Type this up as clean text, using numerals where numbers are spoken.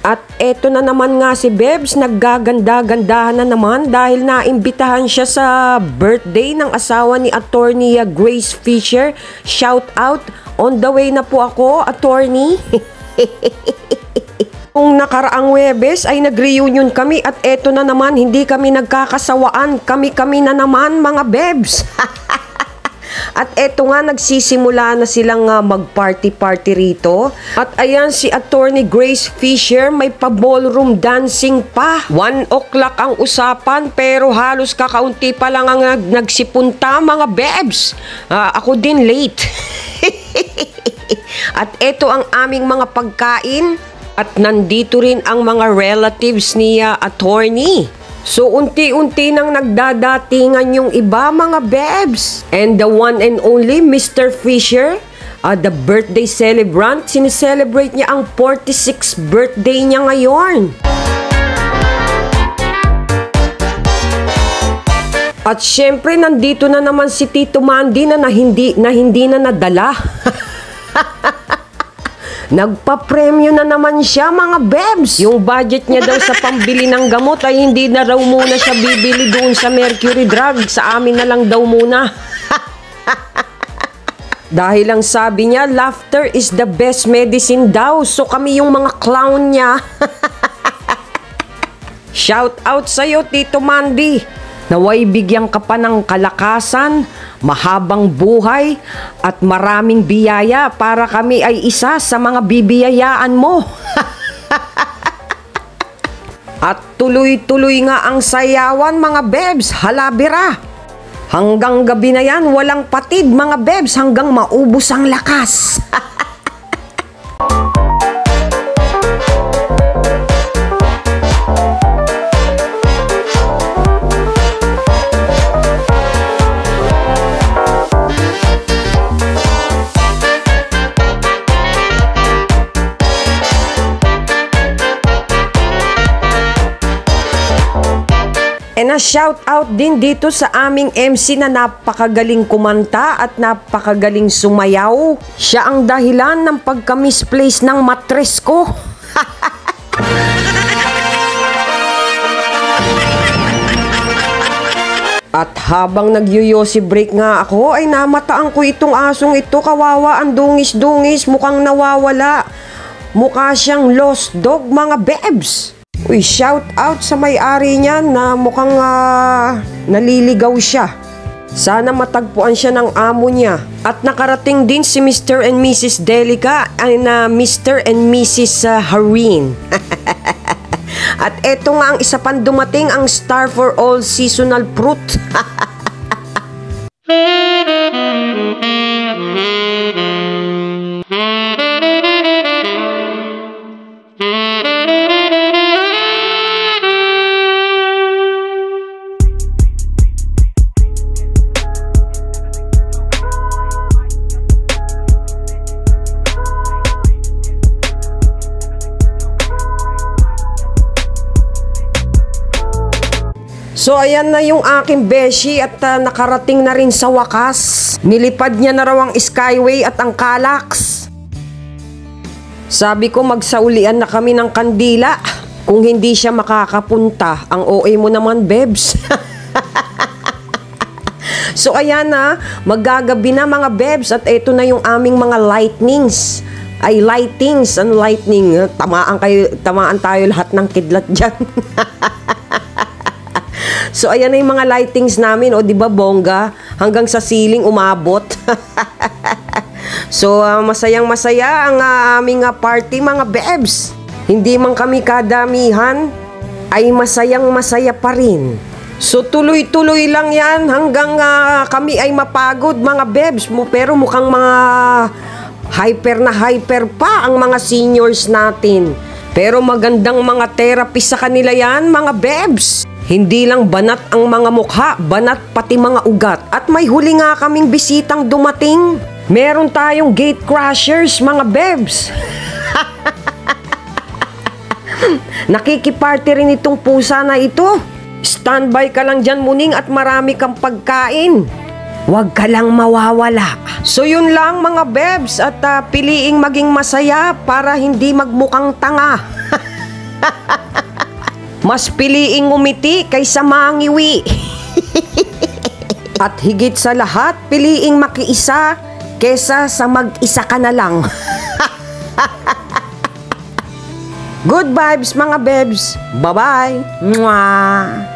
At eto na naman nga si Bebs, naggaganda-gandahan na naman dahil naimbitahan siya sa birthday ng asawa ni Attorney Grace Fisher. Shout out, on the way na po ako, Attorney. Kung nakaraang Huwebes ay nag-reunion kami at eto na naman, hindi kami nagkakasawaan. Kami-kami na naman mga Bebs. At eto nga, nagsisimula na silang mag-party-party rito. At ayan, si Attorney Grace Fisher may pa-ballroom dancing pa. 1 o'clock ang usapan pero halos kakaunti pa lang ang nagsipunta mga Bebs. Ako din late. At eto ang aming mga pagkain. At nandito rin ang mga relatives ni Attorney. So, unti-unti nang nagdadatingan yung iba mga Bebs. And the one and only Mr. Fisher, the birthday celebrant, sineselebrate niya ang 46th birthday niya ngayon. At syempre, nandito na naman si Tito Mandy na hindi na nadala. Nagpa-premyo na naman siya mga Bebs. Yung budget niya daw sa pambili ng gamot ay hindi na raw muna siya bibili doon sa Mercury Drug. Sa amin na lang daw muna. Dahil ang sabi niya, laughter is the best medicine daw. So kami yung mga clown niya. Shout out sa'yo, Tito Mandy. Naway bigyan ka pa ng kalakasan, mahabang buhay, at maraming biyaya para kami ay isa sa mga bibiyayaan mo. At tuloy-tuloy nga ang sayawan mga Bebs, halabira. Hanggang gabi na yan, walang patid mga Bebs hanggang maubos ang lakas. And a shout out din dito sa aming MC na napakagaling kumanta at napakagaling sumayaw. Siya ang dahilan ng pagka-misplace ng matres ko. At habang nagyoyosi break nga ako, ay namataan ko itong asong ito. Kawawa, ang dungis-dungis, mukhang nawawala. Mukha siyang lost dog mga Bebs. Uy, shout out sa may-ari niyan na mukhang naliligaw siya. Sana matagpuan siya ng amo niya. At nakarating din si Mr. and Mrs. Delica and Mr. and Mrs. Harin. At eto nga ang isa pang dumating, ang star for all seasonal fruit. So ayan na yung aking beshi at nakarating na rin sa wakas. Nilipad niya na raw ang Skyway at ang Calax. Sabi ko magsaulian na kami ng kandila kung hindi siya makakapunta. Ang OA mo naman Bebs. So ayan na, maggagabi na mga Bebs at ito na yung aming mga lightnings. Ay lightings and lightning. Tamaan tayo lahat ng kidlat dyan. So ayan na yung mga lightings namin, o di ba bongga, hanggang sa ceiling umabot. So masayang-masaya ang aming party mga Bebs. Hindi man kami kadamihan, ay masayang-masaya pa rin. So tuloy-tuloy lang yan hanggang kami ay mapagod mga Bebs. Pero mukhang mga hyper na hyper pa ang mga seniors natin. Pero magandang mga therapy sa kanila yan mga Bebs. Hindi lang banat ang mga mukha, banat pati mga ugat. At may huli nga kaming bisitang dumating. Meron tayong gate crashers, mga Bebs. Nakikiparty rin itong pusa na ito. Standby ka lang dyan, Muning, at marami kang pagkain. Huwag ka lang mawawala. So yun lang mga Bebs, at piliing maging masaya para hindi magmukhang tanga. Mas piliing umiti kaysa mangiwi. At higit sa lahat, piliing makiisa kesa sa mag-isa ka na lang. Good vibes mga bebs. Bye-bye. Mwah.